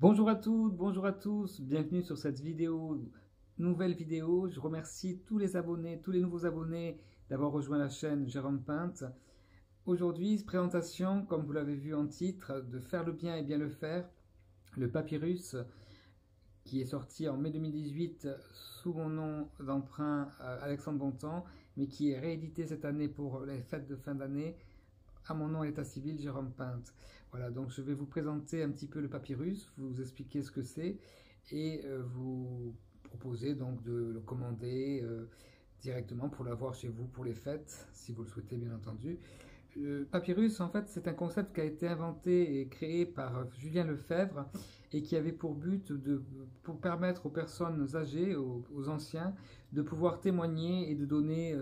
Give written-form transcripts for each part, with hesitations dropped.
Bonjour à toutes, bonjour à tous, bienvenue sur cette nouvelle vidéo. Je remercie tous les abonnés, tous les nouveaux abonnés d'avoir rejoint la chaîne Jérôme Pinte. Aujourd'hui, présentation, comme vous l'avez vu en titre, de Faire le bien et bien le faire, le papyrus qui est sorti en mai 2018 sous mon nom d'emprunt Alexandre Bontemps, mais qui est réédité cette année pour les fêtes de fin d'année à mon nom à l'état civil, Jérôme Pinte. Voilà, donc je vais vous présenter un petit peu le papyrus, vous expliquer ce que c'est et vous proposer donc de le commander directement pour l'avoir chez vous pour les fêtes, si vous le souhaitez bien entendu. Le papyrus, en fait, c'est un concept qui a été inventé et créé par Julien Lefebvre et qui avait pour but pour permettre aux personnes âgées, aux anciens, de pouvoir témoigner et de donner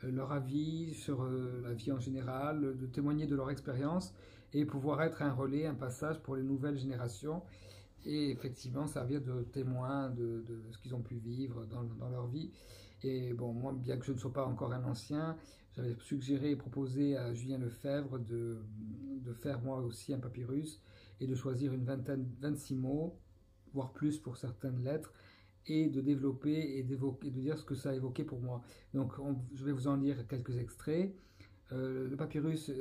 leur avis sur la vie en général, de témoigner de leur expérience et pouvoir être un relais, un passage pour les nouvelles générations et effectivement servir de témoin de ce qu'ils ont pu vivre dans leur vie. Et bon, moi, bien que je ne sois pas encore un ancien, j'avais suggéré et proposé à Julien Lefebvre de faire moi aussi un papyrus et de choisir une vingtaine, 26 mots, voire plus pour certaines lettres, et de développer et d'évoquer, de dire ce que ça a évoqué pour moi. Donc je vais vous en lire quelques extraits. Le papyrus,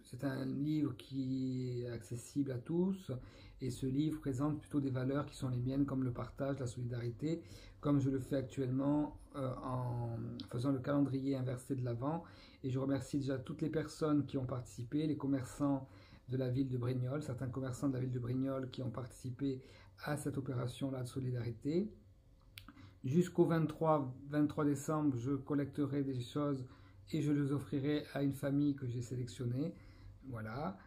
c'est un livre qui est accessible à tous et ce livre présente plutôt des valeurs qui sont les miennes comme le partage, la solidarité, comme je le fais actuellement en faisant le calendrier inversé de l'Avent. Et je remercie déjà toutes les personnes qui ont participé, les commerçants de la ville de Brignoles, certains commerçants de la ville de Brignoles qui ont participé à cette opération-là de solidarité. Jusqu'au 23 décembre, je collecterai des choses et je les offrirai à une famille que j'ai sélectionnée. Voilà.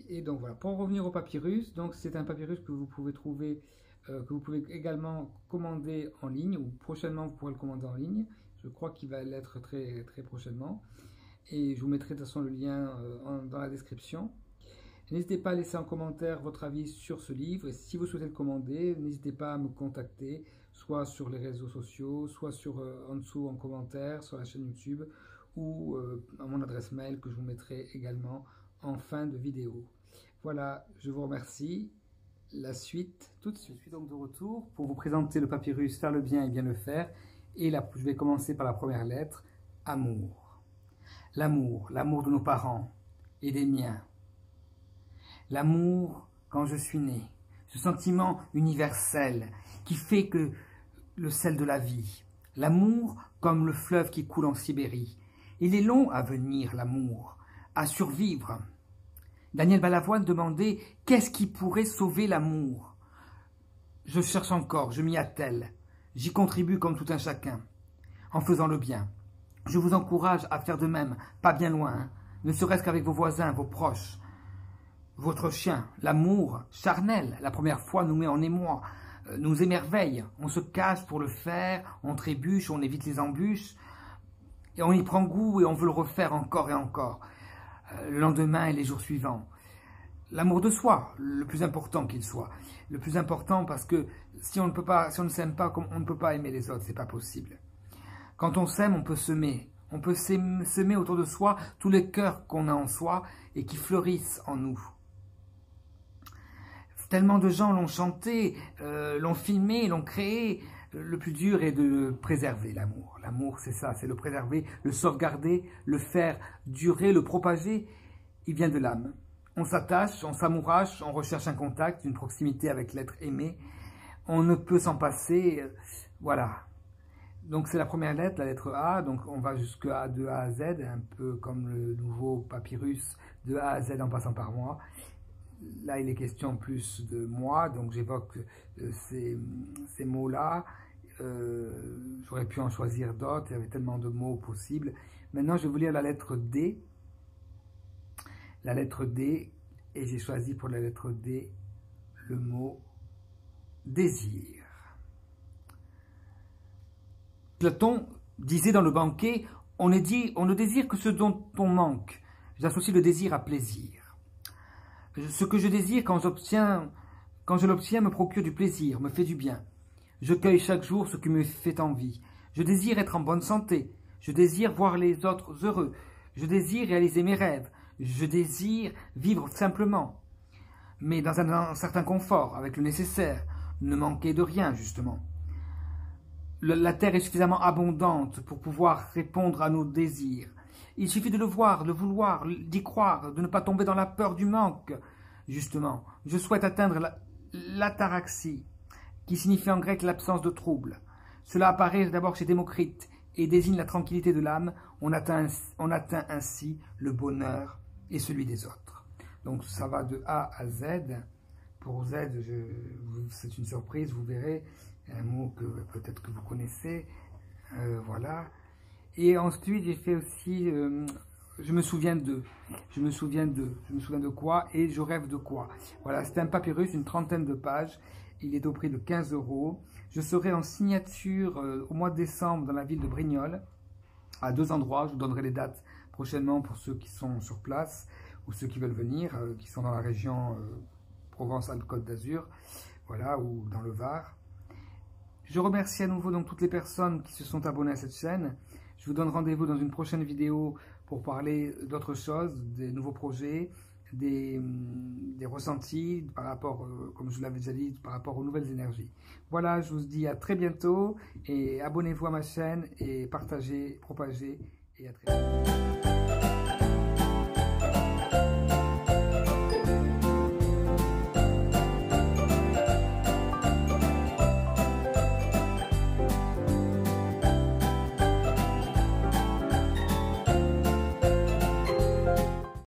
Et donc voilà, pour en revenir au papyrus, donc c'est un papyrus que vous pouvez trouver, que vous pouvez également commander en ligne, ou prochainement vous pourrez le commander en ligne. Je crois qu'il va l'être très, très prochainement. Et je vous mettrai de toute façon le lien dans la description. N'hésitez pas à laisser en commentaire votre avis sur ce livre. Et si vous souhaitez le commander, n'hésitez pas à me contacter, soit sur les réseaux sociaux, soit en dessous en commentaire, sur la chaîne YouTube, ou à mon adresse mail que je vous mettrai également en fin de vidéo. Voilà, je vous remercie. La suite, tout de suite. Je suis donc de retour pour vous présenter le papyrus Faire le bien et bien le faire. Et là, je vais commencer par la première lettre, amour. L'amour, l'amour de nos parents et des miens. L'amour quand je suis né, ce sentiment universel qui fait que le sel de la vie. L'amour comme le fleuve qui coule en Sibérie. Il est long à venir, l'amour, à survivre. Daniel Balavoine demandait « Qu'est-ce qui pourrait sauver l'amour ?» Je cherche encore, je m'y attelle. J'y contribue comme tout un chacun, en faisant le bien. Je vous encourage à faire de même, pas bien loin, hein, ne serait-ce qu'avec vos voisins, vos proches. Votre chien, l'amour charnel, la première fois nous met en émoi, nous émerveille, on se cache pour le faire, on trébuche, on évite les embûches, et on y prend goût et on veut le refaire encore et encore, le lendemain et les jours suivants. L'amour de soi, le plus important qu'il soit, le plus important parce que si on ne s'aime pas, on ne peut pas aimer les autres, c'est pas possible. Quand on s'aime, on peut semer autour de soi tous les cœurs qu'on a en soi et qui fleurissent en nous. Tellement de gens l'ont chanté, l'ont filmé, l'ont créé. Le plus dur est de préserver l'amour. L'amour, c'est ça, c'est le préserver, le sauvegarder, le faire durer, le propager. Il vient de l'âme. On s'attache, on s'amourache, on recherche un contact, une proximité avec l'être aimé. On ne peut s'en passer, voilà. Donc c'est la première lettre, la lettre A, donc on va jusqu'à de A à Z, un peu comme le nouveau papyrus, de A à Z en passant par moi. Là, il est question plus de moi, donc j'évoque ces mots-là. J'aurais pu en choisir d'autres, il y avait tellement de mots possibles. Maintenant, je vais vous lire la lettre D. La lettre D, et j'ai choisi pour la lettre D le mot désir. Platon disait dans le banquet, on ne désire que ce dont on manque. J'associe le désir à plaisir. Ce que je désire quand je l'obtiens me procure du plaisir, me fait du bien. Je cueille chaque jour ce qui me fait envie. Je désire être en bonne santé. Je désire voir les autres heureux. Je désire réaliser mes rêves. Je désire vivre simplement. mais dans un certain confort, avec le nécessaire, ne manquer de rien justement. La terre est suffisamment abondante pour pouvoir répondre à nos désirs. Il suffit de le voir, de le vouloir, d'y croire, de ne pas tomber dans la peur du manque. Justement, je souhaite atteindre l'ataraxie, qui signifie en grec l'absence de trouble. Cela apparaît d'abord chez Démocrite et désigne la tranquillité de l'âme. On atteint ainsi le bonheur et celui des autres. Donc ça va de A à Z. Pour Z, c'est une surprise, vous verrez, un mot que peut-être que vous connaissez. Voilà. Et ensuite, j'ai fait aussi, je me souviens de quoi et je rêve de quoi. Voilà, c'est un papyrus, une trentaine de pages. Il est au prix de 15 €. Je serai en signature au mois de décembre dans la ville de Brignoles, à 2 endroits. Je vous donnerai les dates prochainement pour ceux qui sont sur place ou ceux qui veulent venir, qui sont dans la région Provence-Alpes-Côte d'Azur, voilà, ou dans le Var. Je remercie à nouveau donc toutes les personnes qui se sont abonnées à cette chaîne. Je vous donne rendez-vous dans une prochaine vidéo pour parler d'autres choses, des nouveaux projets, des ressentis par rapport, comme je l'avais déjà dit, par rapport aux nouvelles énergies. Voilà, je vous dis à très bientôt et abonnez-vous à ma chaîne et partagez, propagez et à très bientôt.